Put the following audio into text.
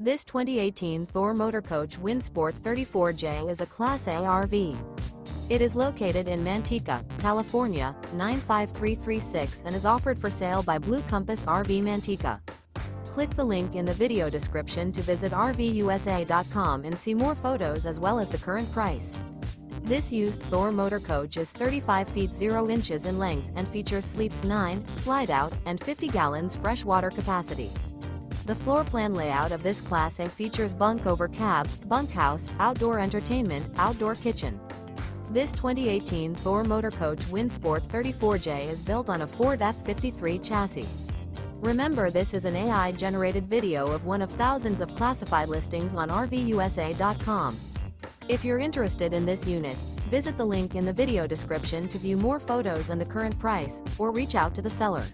This 2018 Thor Motor Coach Windsport 34J is a Class A RV. It is located in Manteca, California, 95336 and is offered for sale by Blue Compass RV Manteca. Click the link in the video description to visit RVUSA.com and see more photos as well as the current price. This used Thor Motor Coach is 35 feet 0 inches in length and features sleeps 9, slide-out, and 50 gallons fresh water capacity. The floor plan layout of this Class A features Bunk Over Cab, Bunkhouse, outdoor entertainment, outdoor kitchen. This 2018 Thor Motor Coach Windsport 34J is built on a Ford F53 chassis. Remember, this is an AI-generated video of one of thousands of classified listings on RVUSA.com. If you're interested in this unit, visit the link in the video description to view more photos and the current price, or reach out to the seller.